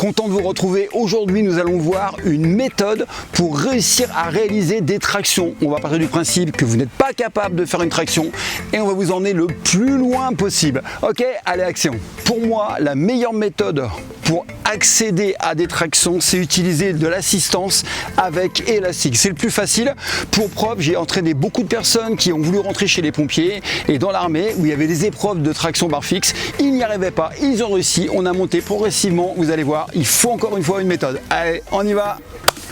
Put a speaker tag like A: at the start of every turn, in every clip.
A: Content de vous retrouver. Aujourd'hui, nous allons voir une méthode pour réussir à réaliser des tractions. On va partir du principe que vous n'êtes pas capable de faire une traction et on va vous emmener le plus loin possible. Ok, allez, action. Pour moi, la meilleure méthode pour accéder à des tractions, c'est utiliser de l'assistance avec élastique. C'est le plus facile. Pour preuve, j'ai entraîné beaucoup de personnes qui ont voulu rentrer chez les pompiers et dans l'armée où il y avait des épreuves de traction barre fixe. Ils n'y arrivaient pas, ils ont réussi. On a monté progressivement. Vous allez voir, il faut encore une fois une méthode. Allez, on y va.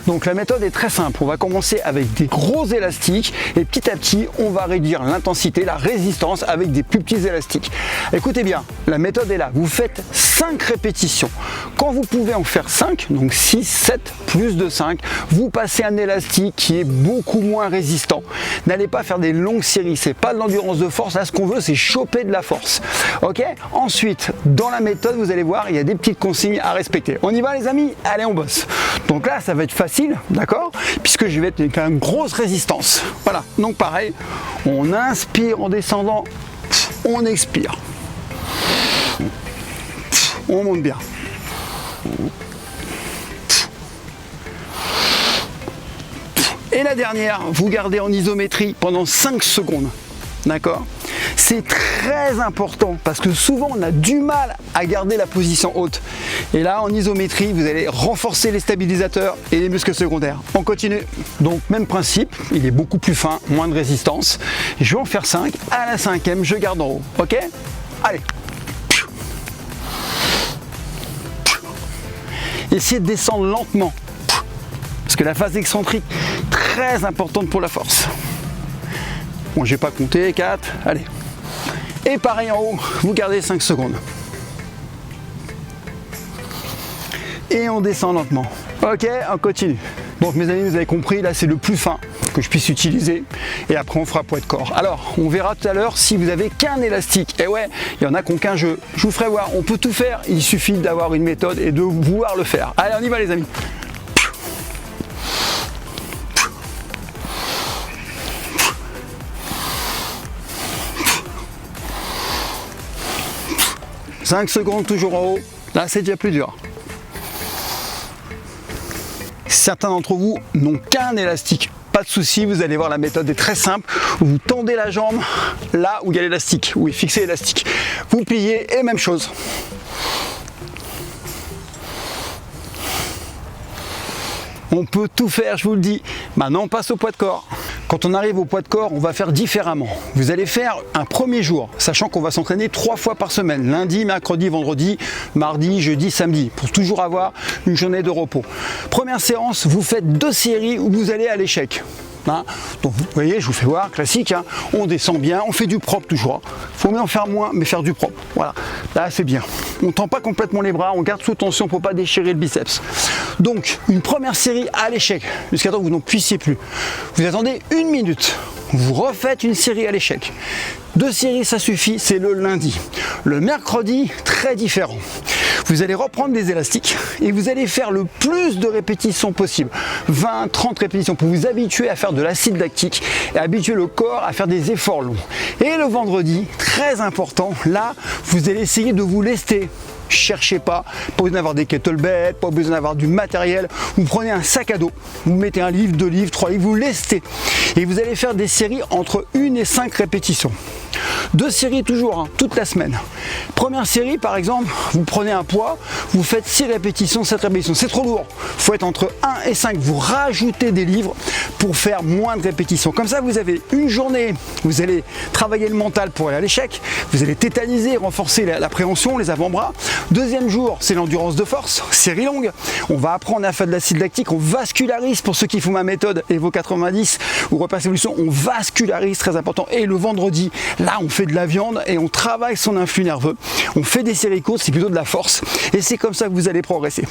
A: Donc la méthode est très simple, on va commencer avec des gros élastiques et petit à petit on va réduire l'intensité, la résistance avec des plus petits élastiques. Écoutez bien, la méthode est là, vous faites 5 répétitions. Quand vous pouvez en faire 5, donc 6, 7 plus de 5, vous passez un élastique qui est beaucoup moins résistant. N'allez pas faire des longues séries, c'est pas de l'endurance de force, là ce qu'on veut c'est choper de la force. Ok. Ensuite, dans la méthode, vous allez voir, il y a des petites consignes à respecter. On y va les amis? Allez, on bosse. Donc là, ça va être facile. D'accord, puisque je vais être avec une grosse résistance. Voilà, donc pareil, on inspire en descendant, on expire, on monte bien. Et la dernière, vous gardez en isométrie pendant 5 secondes. D'accord? C'est très important parce que souvent on a du mal à garder la position haute. Et là en isométrie, vous allez renforcer les stabilisateurs et les muscles secondaires. On continue. Donc même principe, il est beaucoup plus fin, moins de résistance. Je vais en faire 5. À la 5e, je garde en haut. Ok? Allez. Essayez de descendre lentement. Parce que la phase excentrique, très importante pour la force. Bon, j'ai pas compté, 4, allez. Et pareil en haut, vous gardez 5 secondes. Et on descend lentement. Ok, on continue. Donc mes amis, vous avez compris, là c'est le plus fin que je puisse utiliser. Et après on fera poids de corps. Alors, on verra tout à l'heure si vous avez qu'un élastique. Et ouais, il y en a qui n'ont qu'un jeu. Je vous ferai voir, on peut tout faire. Il suffit d'avoir une méthode et de vouloir le faire. Allez, on y va les amis. 5 secondes toujours en haut, là c'est déjà plus dur. Certains d'entre vous n'ont qu'un élastique, pas de souci, vous allez voir la méthode est très simple. Vous tendez la jambe là où il y a l'élastique, où est fixé l'élastique. Vous pliez et même chose. On peut tout faire, je vous le dis. Maintenant on passe au poids de corps. Quand on arrive au poids de corps, on va faire différemment. Vous allez faire un premier jour, sachant qu'on va s'entraîner 3 fois par semaine, lundi, mercredi, vendredi, mardi, jeudi, samedi, pour toujours avoir une journée de repos. Première séance, vous faites 2 séries où vous allez à l'échec. Hein, donc vous voyez, je vous fais voir, classique, hein, on descend bien, on fait du propre toujours. Il faut mieux en faire moins, mais faire du propre. Voilà, là c'est bien. On ne tend pas complètement les bras, on garde sous tension pour ne pas déchirer le biceps. Donc, une première série à l'échec, jusqu'à temps que vous n'en puissiez plus. Vous attendez 1 minute, vous refaites une série à l'échec. 2 séries, ça suffit, c'est le lundi. Le mercredi, très différent. Vous allez reprendre des élastiques et vous allez faire le plus de répétitions possible. 20, 30 répétitions pour vous habituer à faire de l'acide lactique et habituer le corps à faire des efforts longs. Et le vendredi, très important, là, vous allez essayer de vous lester. Cherchez pas besoin d'avoir des kettlebells, pas besoin d'avoir du matériel. Vous prenez un sac à dos, vous mettez 1 livre, 2 livres, 3 livres, vous lestez. Et vous allez faire des séries entre 1 et 5 répétitions. 2 séries toujours, hein, toute la semaine. Première série, par exemple, vous prenez un poids, vous faites 6 répétitions, 7 répétitions. C'est trop lourd. Il faut être entre 1 et 5. Vous rajoutez des livres pour faire moins de répétitions. Comme ça, vous avez une journée, vous allez travailler le mental pour aller à l'échec. Vous allez tétaniser, renforcer la préhension, les avant-bras. Deuxième jour, c'est l'endurance de force, série longue. On va apprendre à faire de l'acide lactique, on vascularise pour ceux qui font ma méthode Evo 90 ou Repasse Évolution, on vascularise, très important. Et le vendredi, là on fait de la viande et on travaille son influx nerveux. On fait des séries courtes, c'est plutôt de la force. Et c'est comme ça que vous allez progresser.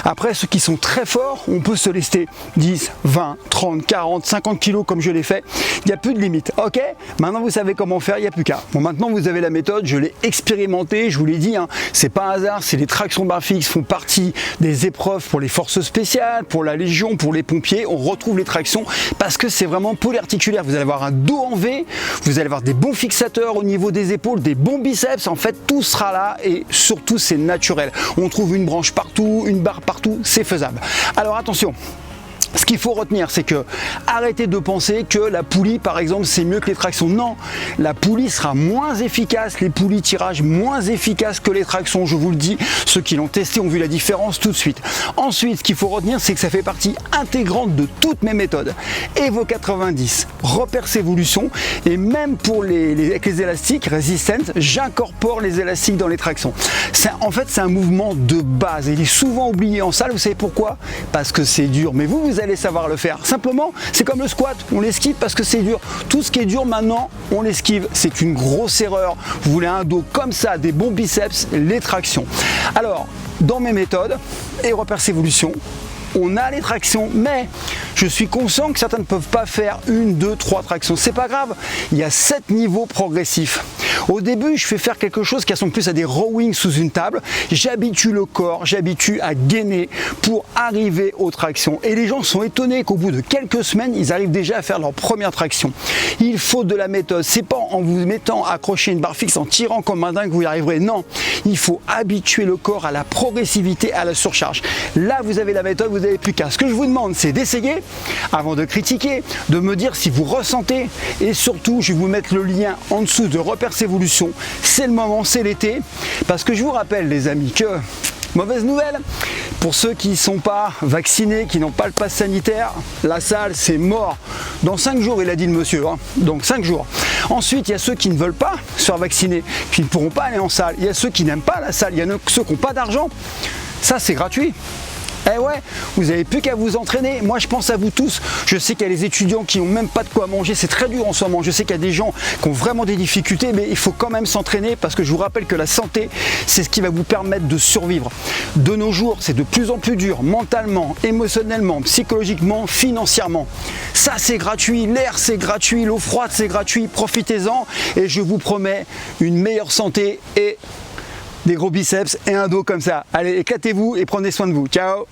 A: Après, ceux qui sont très forts, on peut se lester 10, 20, 30, 40, 50 kilos comme je l'ai fait. Il n'y a plus de limite. Ok, maintenant vous savez comment faire, il n'y a plus qu'à. Bon, maintenant vous avez la méthode, je l'ai expérimentée, je vous l'ai dit, hein, c'est pas un hasard, c'est les tractions barres fixes font partie des épreuves pour les forces spéciales, pour la Légion, pour les pompiers. On retrouve les tractions parce que c'est vraiment polyarticulaire. Vous allez avoir un dos en V, vous allez avoir des bons fixateurs au niveau des épaules, des bons biceps. En fait, tout sera là et surtout c'est naturel. On trouve une branche partout, une barre partout, c'est faisable. Alors attention. Ce qu'il faut retenir, c'est que arrêtez de penser que la poulie, par exemple, c'est mieux que les tractions. Non, la poulie sera moins efficace, les poulies tirage moins efficaces que les tractions, je vous le dis. Ceux qui l'ont testé ont vu la différence tout de suite. Ensuite, ce qu'il faut retenir, c'est que ça fait partie intégrante de toutes mes méthodes. Evo 90, Repers Evolution, et même pour avec les élastiques Resistance, j'incorpore les élastiques dans les tractions. En fait, c'est un mouvement de base. Il est souvent oublié en salle. Vous savez pourquoi? Parce que c'est dur. Mais vous allez savoir le faire. Simplement, c'est comme le squat, on l'esquive parce que c'est dur. Tout ce qui est dur maintenant, on l'esquive. C'est une grosse erreur. Vous voulez un dos comme ça, des bons biceps, les tractions. Alors, dans mes méthodes et Repers Evolution, on a les tractions, mais je suis conscient que certains ne peuvent pas faire 1, 2, 3 tractions. C'est pas grave, il y a 7 niveaux progressifs. Au début, je fais faire quelque chose qui ressemble plus à des rowing sous une table. J'habitue le corps, j'habitue à gainer pour arriver aux tractions. Et les gens sont étonnés qu'au bout de quelques semaines, ils arrivent déjà à faire leur première traction. Il faut de la méthode. C'est pas en vous mettant à accrocher une barre fixe, en tirant comme un dingue que vous y arriverez. Non, il faut habituer le corps à la progressivité, à la surcharge. Là, vous avez la méthode, vous n'avez plus qu'à. Ce que je vous demande, c'est d'essayer, avant de critiquer, de me dire si vous ressentez. Et surtout, je vais vous mettre le lien en dessous de Repers Evolution. C'est le moment, c'est l'été. Parce que je vous rappelle, les amis, que mauvaise nouvelle, pour ceux qui ne sont pas vaccinés, qui n'ont pas le pass sanitaire, la salle c'est mort. Dans 5 jours, il a dit le monsieur, hein. Donc 5 jours. Ensuite, il y a ceux qui ne veulent pas se faire vacciner, qui ne pourront pas aller en salle. Il y a ceux qui n'aiment pas la salle, il y en a ceux qui n'ont pas d'argent. Ça, c'est gratuit. Eh ouais, vous n'avez plus qu'à vous entraîner. Moi, je pense à vous tous. Je sais qu'il y a les étudiants qui n'ont même pas de quoi manger. C'est très dur en ce moment. Je sais qu'il y a des gens qui ont vraiment des difficultés, mais il faut quand même s'entraîner parce que je vous rappelle que la santé, c'est ce qui va vous permettre de survivre. De nos jours, c'est de plus en plus dur, mentalement, émotionnellement, psychologiquement, financièrement. Ça, c'est gratuit. L'air, c'est gratuit. L'eau froide, c'est gratuit. Profitez-en et je vous promets une meilleure santé et des gros biceps et un dos comme ça. Allez, éclatez-vous et prenez soin de vous. Ciao!